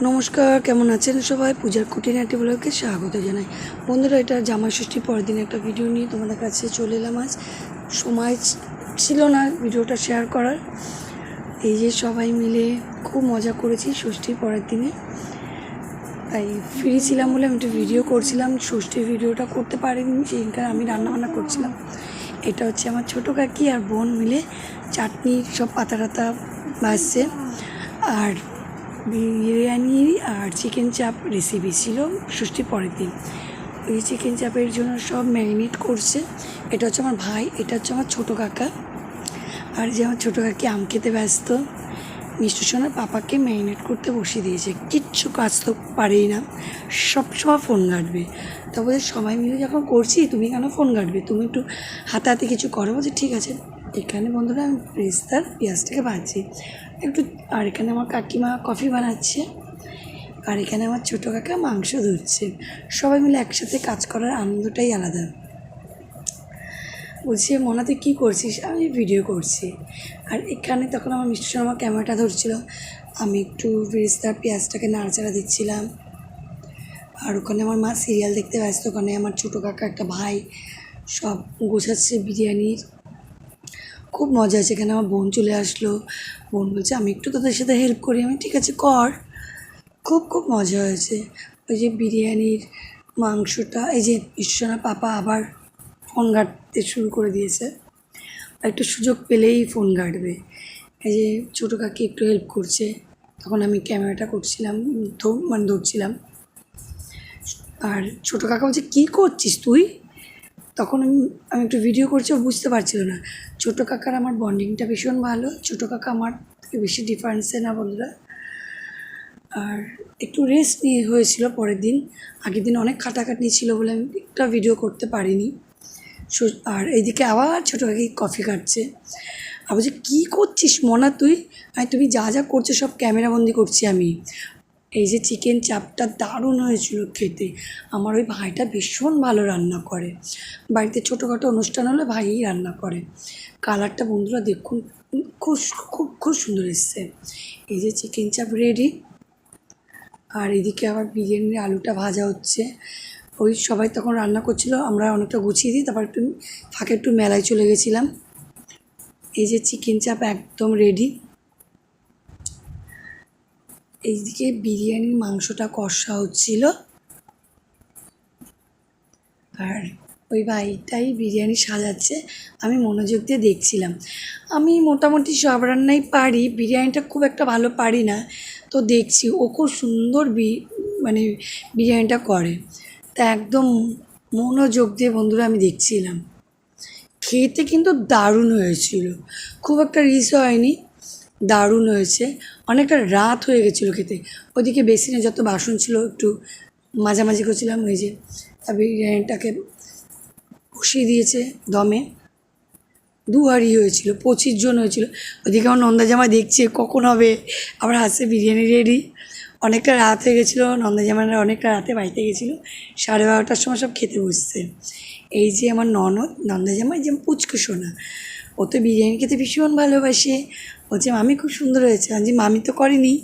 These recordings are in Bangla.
নমস্কার, কেমন আছেন সবাই? পূজার খুঁটিনাটি ব্লগে স্বাগত জানাই। বন্ধুরা, এটা জামাই ষষ্ঠীর পরের দিন একটা ভিডিও নিয়ে তোমাদের কাছে চলে এলাম। আজ সময় ছিল না ভিডিওটা শেয়ার করার। এই যে সবাই মিলে খুব মজা করেছি ষষ্ঠীর পরের দিনে, তাই ফ্রি ছিলাম বলে আমি একটু ভিডিও করছিলাম। ষষ্ঠীর ভিডিওটা করতে পারিনি, সেইখানে আমি রান্নাবান্না করছিলাম। এটা হচ্ছে আমার ছোটো কাকি আর বোন মিলে চাটনি সব পাতা টাতা ভাজছে। আর বিরিয়ানি আর চিকেন চাপ রেসিপি ছিল ষষ্ঠীর পরের দিন। ওই চিকেন চাপের জন্য সব ম্যারিনেট করছে। এটা হচ্ছে আমার ভাই, এটা হচ্ছে আমার ছোটো কাকা। আর যে আমার ছোটো কাকি আম খেতে ব্যস্ত, মিষ্টি সোনার পাপাকে ম্যারিনেট করতে বসিয়ে দিয়েছে। কিচ্ছু কাজ তো পারেই না, সবসময় ফোন ঘাঁটবে। তবে সবাই মিলে যখন করছি, তুমি কেন ফোন ঘাঁটবে, তুমি একটু হাতে হাতে কিছু করো। বলছে ঠিক আছে। এখানে বন্ধুরা আমি পেস্তার পেঁয়াজটাকে ভাজছি একটু। আর এখানে আমার কাকিমা কফি বানাচ্ছে, আর এখানে আমার ছোটো কাকা মাংস ধরছে। সবাই মিলে একসাথে কাজ করার আনন্দটাই আলাদা। বলছে মনা তুই কী করছিস? আমি ভিডিও করছি। আর এখানে তখন আমার মিষ্টি সোনা আমার ক্যামেরাটা ধরছিল, আমি একটু পেস্তার পেঁয়াজটাকে নাড়াচাড়া দিচ্ছিলাম। আর ওখানে আমার মা সিরিয়াল দেখতে ব্যস্ত, ওখানে আমার ছোটো কাকা একটা ভাই সব গোছাচ্ছে বিরিয়ানির। খুব মজা আছে। এখানে আমার বোন চলে আসলো, বোন বলছে আমি একটু তোদের সাথে হেল্প করি। আমি ঠিক আছে কর। খুব খুব মজা হয়েছে। ওই যে বিরিয়ানির মাংসটা, এই যে ঈশ্বরের পাপা আবার ফোন ঘাঁটতে শুরু করে দিয়েছে। একটু সুযোগ পেলেই ফোন ঘাঁটবে। এই যে ছোটো কাকি একটু হেল্প করছে, তখন আমি ক্যামেরাটা করছিলাম, ধরছিলাম। আর ছোটো কাকা বলছে কী করছিস তুই? তখন আমি একটু ভিডিও করছি, ও বুঝতে পারছিল না। ছোটো কাকার আমার বন্ডিংটা ভীষণ ভালো। ছোটো কাকা আমার থেকে বেশি ডিফারেন্সে না বন্ধুরা। আর একটু রেস্ট নিয়ে হয়েছিল পরের দিন। আগের দিন অনেক খাটাখাটনি ছিল বলে আমি একটা ভিডিও করতে পারিনি। আর এইদিকে আবার ছোটো কাকি কফি খাচ্ছে। আর বলছে কী করছিস মনা তুই? তুমি যা যা করছো সব ক্যামেরাবন্দি করছি আমি। এই যে চিকেন চাপটা দারুণ হয়েছিল খেতে। আমার ওই ভাইটা ভীষণ ভালো রান্না করে। বাড়িতে ছোটোখাটো অনুষ্ঠান হলে ভাইই রান্না করে। কালারটা বন্ধুরা দেখুন, খুব খুব খুব সুন্দর এসছে। এই যে চিকেন চাপ রেডি। আর এদিকে আবার বিরিয়ানির আলুটা ভাজা হচ্ছে। ওই সবাই তখন রান্না করছিল, আমরা অনেকটা গুছিয়ে দিই, তারপর একটু ফাঁকে একটু মেলায় চলে গেছিলাম। এই যে চিকেন চাপ একদম রেডি। এইদিকে বিরিয়ানির মাংসটা কষা হচ্ছিল। আর ওই ভাইটাই বিরিয়ানি সাজাচ্ছে, আমি মনোযোগ দিয়ে দেখছিলাম। আমি মোটামুটি সব রান্নাই পারি, বিরিয়ানিটা খুব একটা ভালো পারি না। তো দেখছি ও খুব সুন্দর মানে বিরিয়ানিটা করে। তা একদম মনোযোগ দিয়ে বন্ধুরা আমি দেখছিলাম। খেতে কিন্তু দারুণ হয়েছিল, খুব একটা রিচ হয়নি, দারুণ হয়েছে। অনেকটা রাত হয়ে গেছিলো খেতে। ওদিকে বেসিনে যত বাসন ছিল একটু মাঝামাঝি করছিলাম। ওই যে বিরিয়ানিটাকে বসিয়ে দিয়েছে দমে। 2 হাঁড়ি হয়েছিল, 25 জন হয়েছিল। ওদিকে আমার নন্দা জামাই দেখছে কখন হবে, আবার হাসছে বিরিয়ানি রেডি। অনেকটা রাত হয়ে গেছিলো, নন্দা জামাইরা অনেকটা রাতে বাড়িতে গেছিলো। 12:30টার সময় সব খেতে বসছে। এই যে আমার ননদ, নন্দা জামাই যে পুচকু সোনা, ও তো বিরিয়ানি খেতে ভীষণ ভালোবাসে। বলছে মামি খুব সুন্দর হয়েছে। আমি মামি তো করেনি,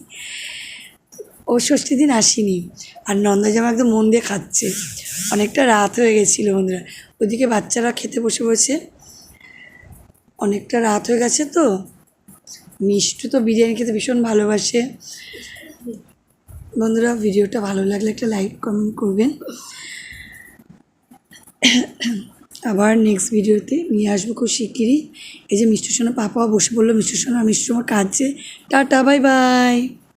ও ষষ্ঠীর দিন আসেনি। আর নন্দা জামা একদম মন দিয়ে খাচ্ছে। অনেকটা রাত হয়ে গেছিলো বন্ধুরা। ওদিকে বাচ্চারা খেতে বসে বসে, অনেকটা রাত হয়ে গেছে তো। মিষ্টু তো বিরিয়ানি খেতে ভীষণ ভালোবাসে। বন্ধুরা, ভিডিওটা ভালো লাগলে একটা লাইক কমেন্ট করবেন। আবার নেক্সট ভিডিওতে নিয়ে আসবো খুব শিগগিরই। এই যে মিষ্টি সোনা পাপাও বসে পড়লো, মিষ্টি সোনা মিষ্টি সোনা কাঁদছে। Tata, bye bye.